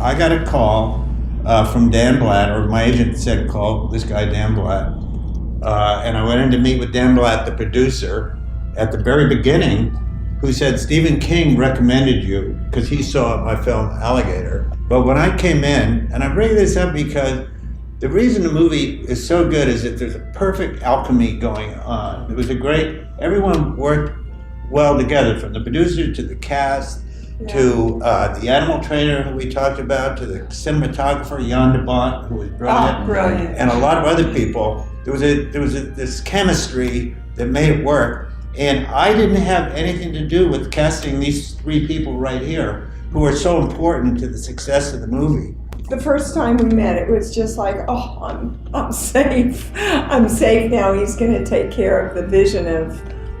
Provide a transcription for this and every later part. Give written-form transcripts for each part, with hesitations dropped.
I got a call from Dan Blatt, or my agent said call this guy Dan Blatt, and I went in to meet with Dan Blatt, the producer, at the very beginning, who said Stephen King recommended you because he saw my film Alligator. But when I came in, and I bring this up because the reason the movie is so good is that there's a perfect alchemy going on. It was everyone worked well together, from the producer to the cast, to the animal trainer who we talked about, to the cinematographer, Jan de Bont, who was brilliant. Brilliant. And a lot of other people. There was this chemistry that made it work. And I didn't have anything to do with casting these three people right here, who are so important to the success of the movie. The first time we met, it was just like, oh, I'm safe. I'm safe now. He's going to take care of the vision of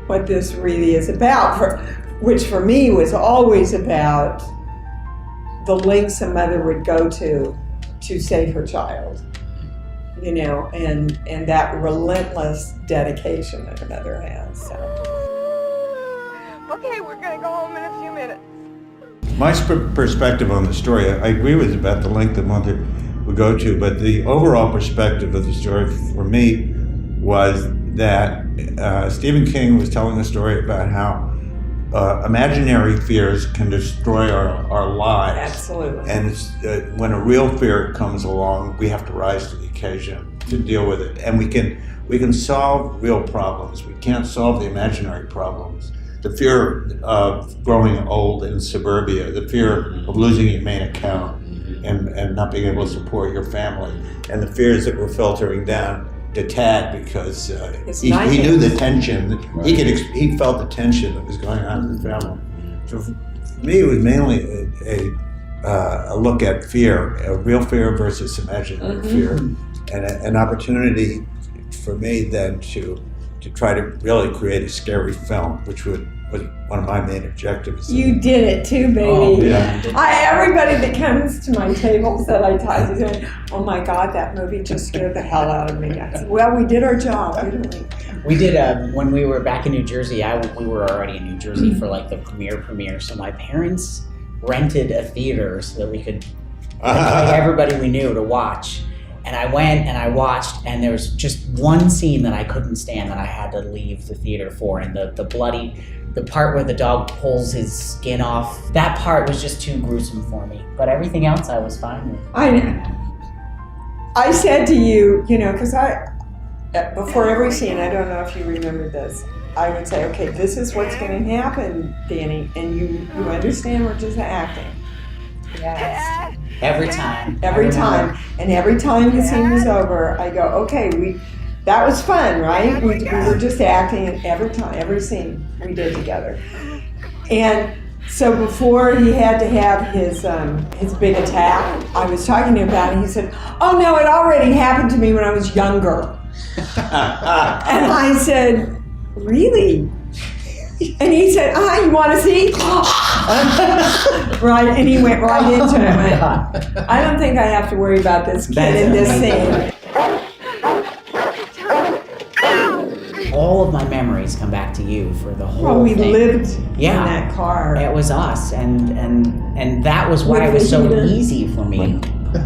what this really is about, which for me was always about the lengths a mother would go to save her child, and that relentless dedication that a mother has. So. Okay, we're going to go home in a few minutes. My perspective on the story, I agree with you about the length the mother would go to, but the overall perspective of the story for me was that Stephen King was telling a story about how imaginary fears can destroy our lives. Absolutely. And when a real fear comes along, we have to rise to the occasion to deal with it. And we can solve real problems. We can't solve the imaginary problems. The fear of growing old in suburbia, the fear of losing your main account and not being able to support your family, and the fears that were filtering down to Tad because he knew the tension. He felt the tension that was going on in the family. So for me, it was mainly a look at fear, a real fear versus imaginary fear, and an opportunity for me then to try to really create a scary film, which was one of my main objectives. You did it too, baby. Oh, yeah. Everybody that comes to my tables that I talk to say, oh my God, that movie just scared the hell out of me. I said, well, we did our job, didn't we? We did, when we were back in New Jersey, we were already in New Jersey for like the premiere, so my parents rented a theater so that we could invite everybody we knew to watch. And I went and I watched, and there was just one scene that I couldn't stand that I had to leave the theater for, and the part where the dog pulls his skin off, that part was just too gruesome for me. But everything else I was fine with. I said to you, because before every scene, I don't know if you remember this, I would say, okay, this is what's going to happen, Danny, and you understand we're just acting. Yes. Every time. Every time. And every time the scene was over, I go, okay, that was fun, right? We were just acting every scene we did together. And so before he had to have his big attack, I was talking to him about it, and he said, oh no, it already happened to me when I was younger. And I said, really? And he said, you want to see? Right, and he went right into it. I don't think I have to worry about this kid in this scene. All of my memories come back to you for the whole Well, we thing. lived in that car. It was us, and that was why it was so easy for me.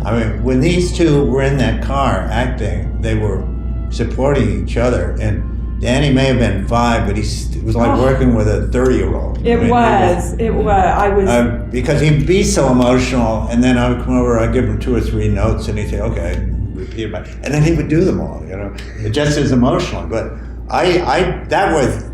I mean, when these two were in that car acting, they were supporting each other, and Danny may have been 5, but it was like working with a 30-year-old. It was. I was. Because he'd be so emotional, and then I would come over, I'd give him 2 or 3 notes, and he'd say, okay, repeat them. And then he would do them all, It just as emotional. But that was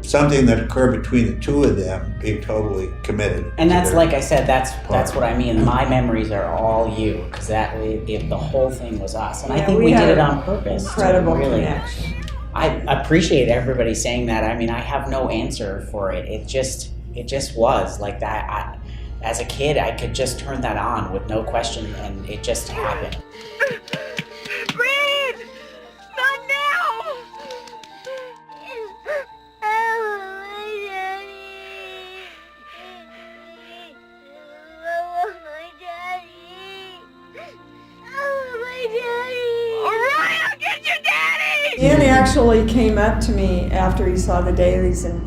something that occurred between the two of them being totally committed. And that's, like I said, that's what I mean. My memories are all you, because the whole thing was us. And I think we did it on purpose. Incredible connection. I appreciate everybody saying that. I mean, I have no answer for it. It just was like that. As a kid, I could just turn that on with no question, and it just happened. Breathe! Not now! Oh, my daddy. Oh, my daddy. Oh, my daddy. All right, I'll get you, Daddy! Ian actually came up to me after he saw the dailies, and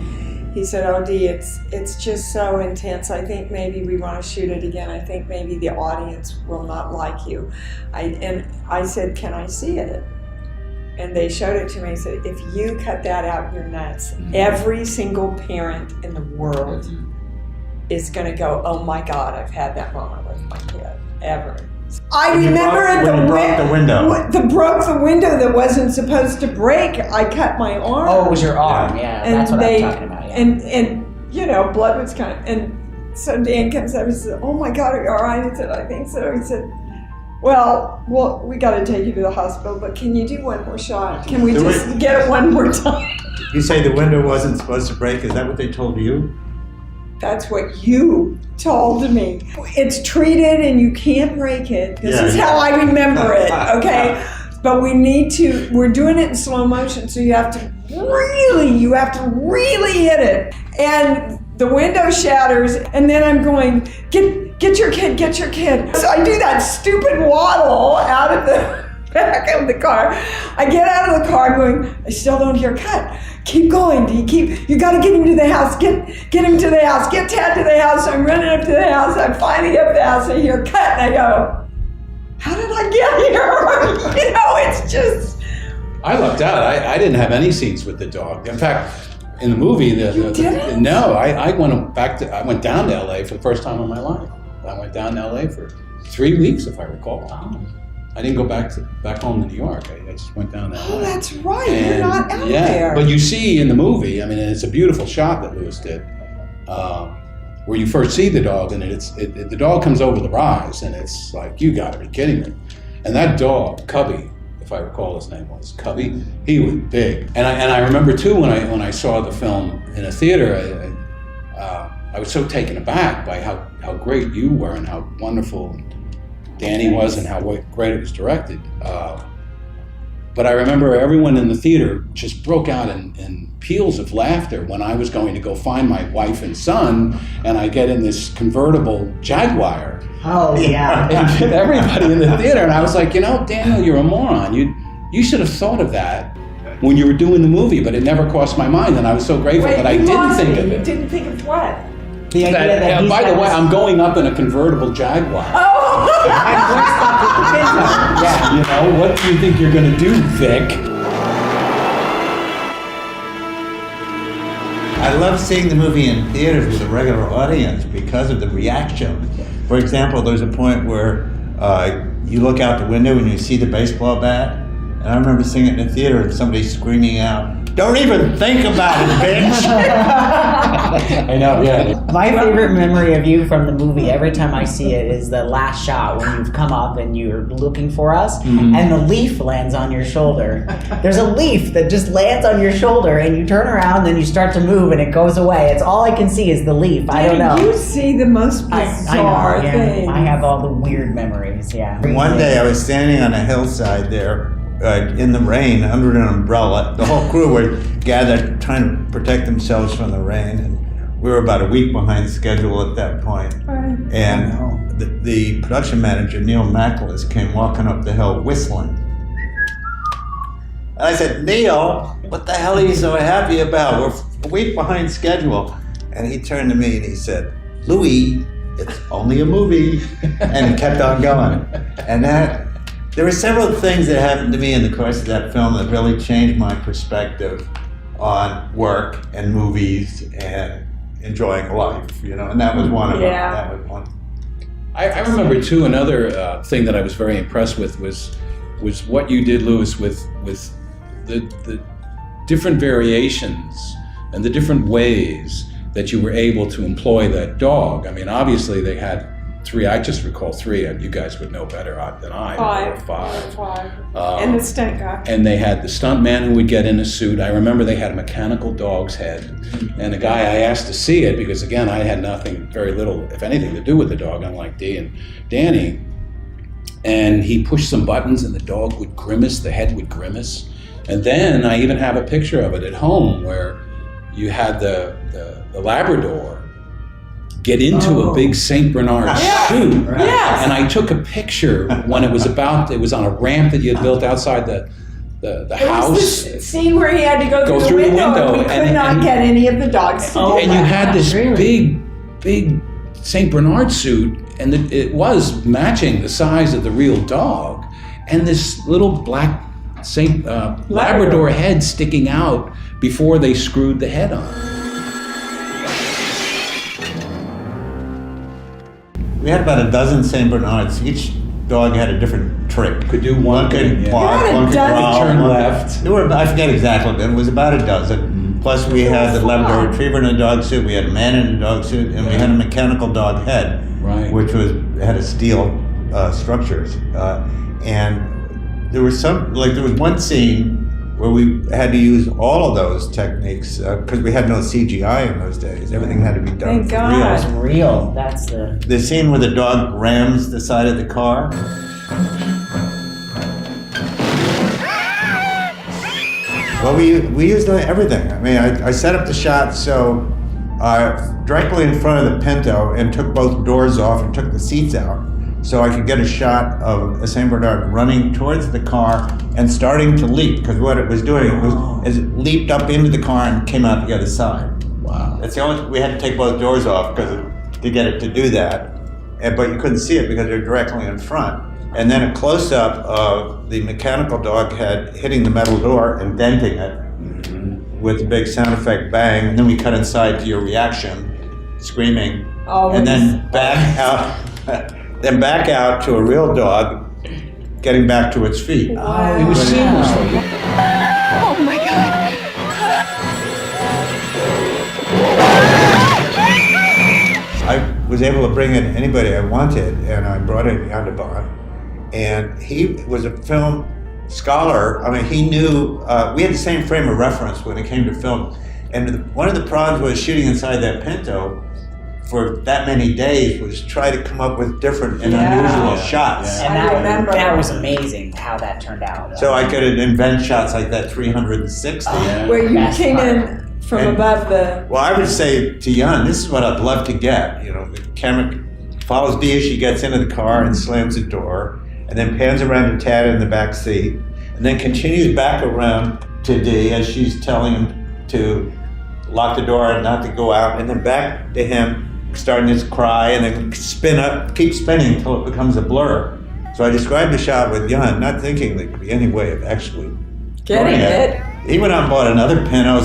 He said, "Oh, Dee, it's just so intense. I think maybe we want to shoot it again. I think maybe the audience will not like you." I said, "Can I see it?" And they showed it to me. I said, "If you cut that out, you're nuts." Every single parent in the world is going to go, "Oh my God, I've had that moment with my kid." Ever. I remember when you broke the window. Broke the window that wasn't supposed to break. I cut my arm. Oh, it was your arm. Yeah, And that's what they- I'm talking about. Yeah. And you know, blood was kind of, and so Dan comes up and says, "Oh my God, are you all right?" I said, "I think so." He said, well, we got to take you to the hospital, but can you do one more shot? Can we just get it one more time? You say the window wasn't supposed to break. Is that what they told you? That's what you told me. It's treated and you can't break it. This is how I remember it, okay? But we're doing it in slow motion, so you have to really hit it. And the window shatters, and then I'm going, get your kid. So I do that stupid waddle out of the back of the car. I get out of the car going, I still don't hear cut. Keep going, Dee. You got to get him to the house. Get him to the house. Get Tad to the house. I'm running up to the house. I'm finally up the house. I hear cut, and I go, how did I get here? You know, it's just. I lucked out. I didn't have any scenes with the dog. In fact, in the movie, You didn't? no, I went down to LA for the first time in my life. I went down to LA for 3 weeks, if I recall. Oh. I didn't go back home to New York. I just went down to LA. Oh, that's right. You're not out there. But you see in the movie, I mean, it's a beautiful shot that Lewis did, where you first see the dog, and the dog comes over the rise, and it's like, you got to be kidding me. And that dog, Cubby, if I recall his name was Cubby, he was big. And I remember too when I saw the film in a theater, I was so taken aback by how great you were and how wonderful Danny was and how great it was directed. But I remember everyone in the theater just broke out in peals of laughter when I was going to go find my wife and son, and I get in this convertible Jaguar. Oh, yeah. And everybody in the theater, and I was like, Daniel, you're a moron. You should have thought of that when you were doing the movie, but it never crossed my mind, and I was so grateful that I didn't think of You it. didn't think of what? The idea that he's by the got way, this- I'm going up in a convertible Jaguar. Oh! Yeah, what do you think you're going to do, Vic? I love seeing the movie in theaters with a regular audience because of the reaction. For example, there's a point where you look out the window and you see the baseball bat, and I remember seeing it in the theater and somebody screaming out, "Don't even think about it, bitch!" I know, yeah. My favorite memory of you from the movie, every time I see it, is the last shot when you've come up and you're looking for us, and the leaf lands on your shoulder. There's a leaf that just lands on your shoulder, and you turn around, and you start to move, and it goes away. It's all I can see is the leaf. I don't know. You see the most I bizarre know, yeah. things. I have all the weird memories, yeah. One day I was standing on a hillside there in the rain under an umbrella. The whole crew were gathered trying to protect themselves from the rain, and we were about a week behind schedule at that point. Right. And the production manager, Neil Macklis, came walking up the hill whistling. And I said, "Neil, what the hell are you so happy about? We're a week behind schedule." And he turned to me and he said, "Louis, it's only a movie." And he kept on going. And there were several things that happened to me in the course of that film that really changed my perspective on work and movies and enjoying life, and that was one of them. That was one. I remember too, another thing that I was very impressed with was what you did, Lewis, with the different variations and the different ways that you were able to employ that dog. I mean, obviously they had 3, I just recall 3, and you guys would know better than I. 5. And the stunt guy. And they had the stunt man who would get in a suit. I remember they had a mechanical dog's head. And a guy I asked to see it because, again, I had very little, if anything, to do with the dog, unlike Dee and Danny. And he pushed some buttons and the dog would grimace, the head would grimace. And then I even have a picture of it at home where you had the Labrador get into a big St. Bernard suit. Yes. And I took a picture when it was on a ramp that you had built outside the It house. was the scene where he had to go through the window, and we could and- not and- get any of the dogs to do and you that. had this Really? big Saint Bernard suit, and it was matching the size of the real dog, and this little black Labrador head sticking out before they screwed the head on. We had about a dozen Saint Bernards. Each dog had a different trick. Could do one could thing, yeah. bark, You had a one could dozen. growl, Turn one- left. There were, I forget exactly, but it was about a dozen. Plus we had the Labrador Retriever in a dog suit, we had a man in a dog suit, and we had a mechanical dog head, Right. which had a steel structures. And there was there was one scene where we had to use all of those techniques because we had no CGI in those days. Everything had to be done Thank for God. It's real. real. That's the. The scene where the dog rams the side of the car. Well, we used everything. I mean, I set up the shot so directly in front of the Pinto and took both doors off and took the seats out so I could get a shot of a Saint Bernard running towards the car and starting to leap, because what it was doing is it leaped up into the car and came out the other side. Wow. That's the only, we had to take both doors off to get it to do that, but you couldn't see it because they're directly in front. And then a close-up of the mechanical dog head hitting the metal door and denting it with a big sound effect bang. And then we cut inside to your reaction, screaming, and then back out, then back out to a real dog getting back to its feet. Wow. It was seamless. Oh my God. I was able to bring in anybody I wanted, and I brought in Yandabon. And he was a film scholar. I mean, he knew, we had the same frame of reference when it came to film. And one of the problems was shooting inside that Pinto for that many days was try to come up with different and unusual shots. Yeah. And I that, remember. that was amazing how that turned out. So I could invent shots like that 360. Yeah. Where you Best came part. in from And- above the. Well, I would say to Jan, this is what I'd love to get. You know, the camera follows Dee as she gets into the car and slams the door, and then pans around to Tad in the back seat, and then continues back around to Dee as she's telling him to lock the door and not to go out, and then back to him starting his cry, and then keep spinning until it becomes a blur. So I described the shot with Jan, not thinking there could be any way of actually Getting doing it. He went out and bought another Pinto,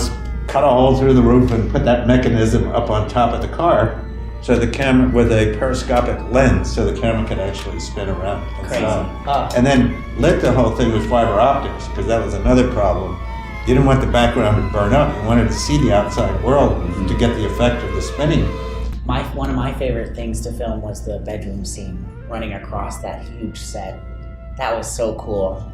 cut a hole through the roof and put that mechanism up on top of the car so the camera with a periscopic lens so the camera could actually spin around inside. And then lit the whole thing with fiber optics, because that was another problem. You didn't want the background to burn up. You wanted to see the outside world to get the effect of the spinning. One of my favorite things to film was the bedroom scene, running across that huge set. That was so cool.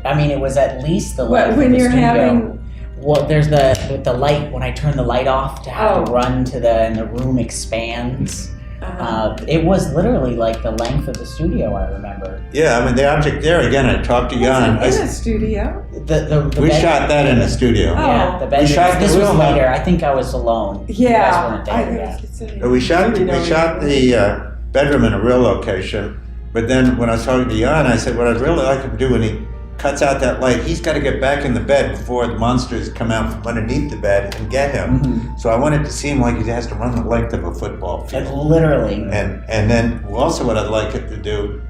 I mean, it was at least the What, light when of the you're studio. having. Well, there's with the light, when I turn the light off to have to Oh. run to and the room expands. Uh-huh. It was literally like the length of the studio, I remember. Yeah, I mean, the object there, again, I talked to Was Jan. it in a studio? The We bed- shot that in a studio. Yeah, the bedroom. shot the This was real later. house. I think I was alone. You guys Yeah. weren't there yet. We shot the bedroom in a real location, but then when I was talking to Jan, I said, what I'd really like him to do when he cuts out that light, he's got to get back in the bed before the monsters come out from underneath the bed and get him. Mm-hmm. So I wanted to seem like he has to run the length of a football Like field. literally. And then also what I'd like it to do,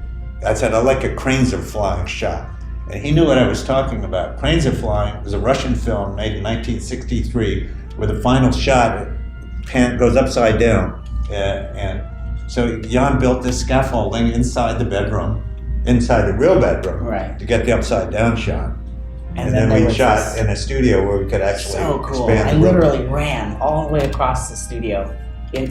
I said I'd like a cranes are flying shot. And he knew what I was talking about. Cranes Are Flying was a Russian film made in 1963 where the final shot goes upside down. And so Jan built this scaffolding inside the bedroom, inside the real bedroom, Right. to get the upside down shot. And then there we was shot this- in a studio where we could actually so cool. expand I the room. literally ran all the way across the studio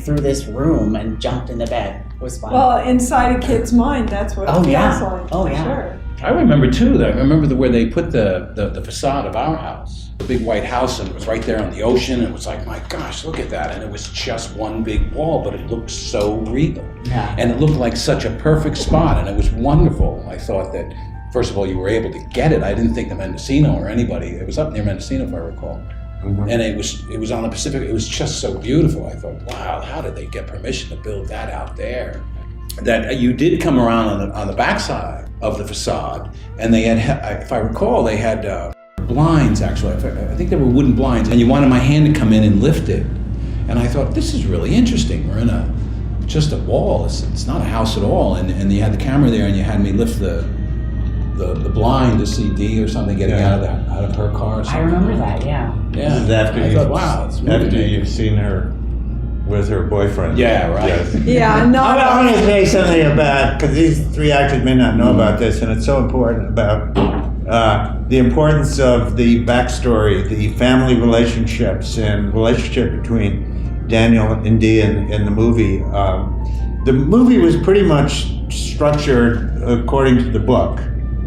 through this room and jumped in the bed. It was fun. Well, inside a kid's mind, that's what Oh, it feels yeah. like. Oh, for yeah. Sure. I remember too that where they put the facade of our house, the big white house, and it was right there on the ocean. It was like, my gosh, look at that! And it was just one big wall, but it looked so regal, Yeah. and it looked like such a perfect spot, and it was wonderful. I thought that first of all, you were able to get it. I didn't think the Mendocino or anybody. It was up near Mendocino, if I recall. Mhm. And it was on the Pacific. It was just so beautiful. I thought, wow, how did they get permission to build that out there? that you did come around on the backside of the facade, and they had, if I recall, they had blinds actually. I think they were wooden blinds, and you wanted my hand to come in and lift it. And I thought, this is really interesting. We're in just a wall. It's not a house at all. And you had the camera there, and you had me lift the blind to see Dee or something getting out of her car. Or something. I remember that. Yeah. This is after you've seen her with her boyfriend. Yeah, right. Yes. Yeah, no. I'm going to say something about, because these three actors may not know about this, and it's so important about the importance of the backstory, the family relationships, and relationship between Daniel and Dee in the movie. The movie was pretty much structured according to the book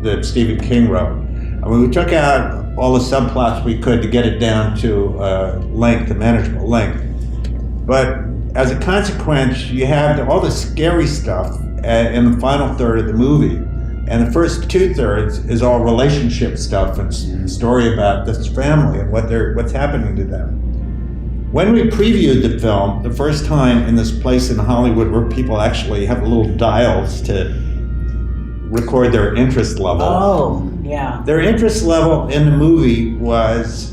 that Stephen King wrote. I mean, we took out all the subplots we could to get it down to length, a manageable length. But as a consequence, you have all the scary stuff in the final third of the movie. And the first 2/3 is all relationship stuff and story about this family and what's happening to them. When we previewed the film, the first time in this place in Hollywood where people actually have little dials to record their interest level. Oh, yeah. Their interest level in the movie was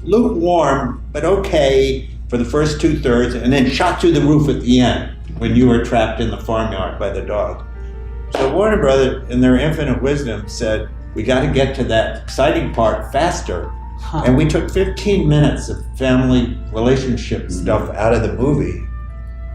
lukewarm, but okay, for the first 2/3, and then shot through the roof at the end when you were trapped in the farmyard by the dog. So Warner Brothers, in their infinite wisdom, said, we got to get to that exciting part faster. Huh. And we took 15 minutes of family relationship stuff out of the movie.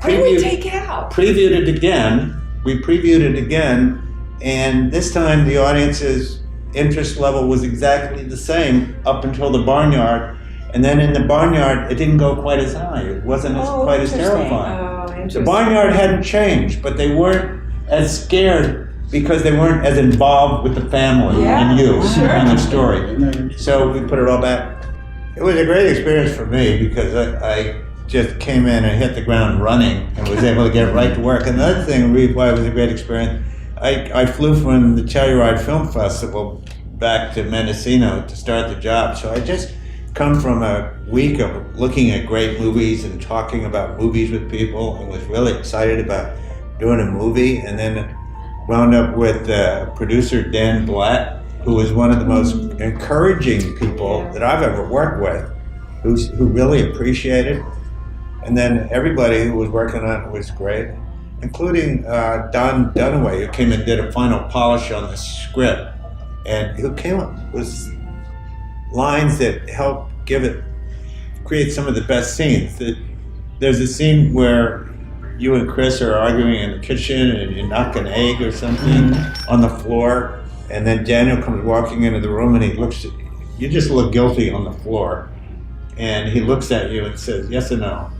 What did we take out? Previewed it again. We previewed it again, and this time the audience's interest level was exactly the same up until the barnyard. And then in the barnyard, it didn't go quite as high. It wasn't quite as terrifying. Oh, The interesting. barnyard hadn't changed, but they weren't as scared because they weren't as involved with the family and you and the story. So we put it all back. It was a great experience for me because I just came in and hit the ground running and was able to get right to work. Another thing, why it was a great experience, I flew from the Telluride Film Festival back to Mendocino to start the job. So I just come from a week of looking at great movies and talking about movies with people and was really excited about doing a movie, and then wound up with producer Dan Blatt, who was one of the most encouraging people that I've ever worked with, who really appreciated. And then everybody who was working on it was great, including Don Dunaway, who came and did a final polish on the script, and who came up with lines that helped create some of the best scenes. There's a scene where you and Chris are arguing in the kitchen and you knock an egg or something on the floor, and then Daniel comes walking into the room and he looks at you. You just look guilty on the floor, and he looks at you and says, yes or no?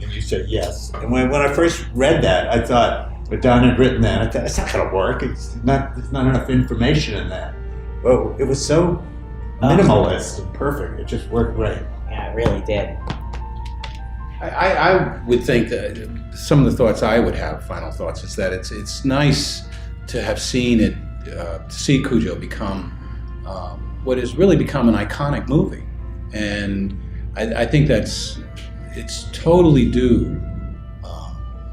And you said yes. And when I first read that, I thought, when Don had written that, I thought, it's not gonna work. There's not enough information in that. But it was so minimalist and perfect. It just worked great. Yeah, it really did. I would think that some of the thoughts I would have, final thoughts, is that it's nice to have seen it, to see Cujo become what has really become an iconic movie. And I think it's totally due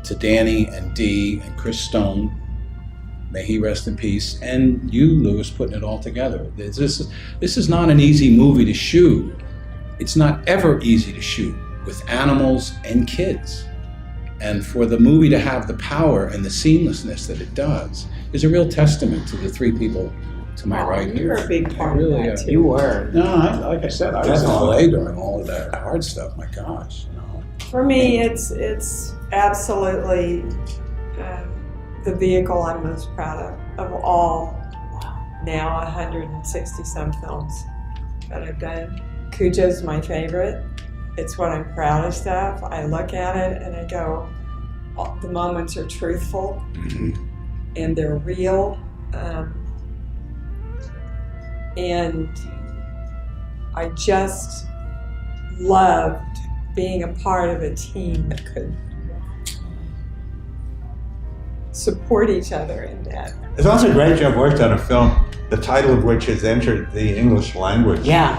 to Danny and Dee and Chris Stone, may he rest in peace, and you, Louis, putting it all together. This is not an easy movie to shoot. It's not ever easy to shoot with animals and kids. And for the movie to have the power and the seamlessness that it does is a real testament to the three people to my right You here. were a big part of Really, that, too. You were. No, like I said, I was in LA during all of that hard stuff. My gosh, you know. For me, it's absolutely the vehicle I'm most proud of all now 160 some films that I've done. Cujo's my favorite. It's what I'm proudest of. I look at it and I go, the moments are truthful and they're real. And I just loved being a part of a team that could support each other in that. It's also great you have worked on a film, the title of which has entered the English language. Yeah.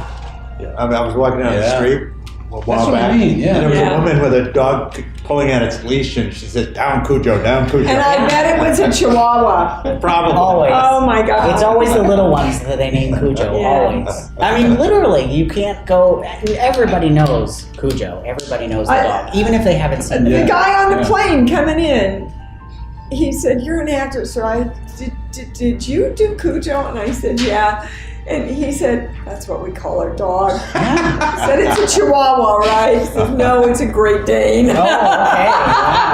I was walking down the street while That's what back. I mean, yeah. And there was Yeah. a woman with a dog pulling at its leash, and she said, "Down, Cujo, down, Cujo." And I bet it was a Chihuahua. Probably. Always. Oh my God. It's always the little ones that they name Cujo. Yeah. Always. I mean, literally, you can't go. Everybody knows Cujo. Everybody knows the dog, even if they haven't seen The the movie. guy on the Yeah. plane coming in, he said, "You're an actor, so did you do Cujo?" And I said, "Yeah." And he said, "That's what we call our dog." Yeah. I said, "It's a Chihuahua, right?" He said, "No, it's a Great Dane." Oh, okay. Wow.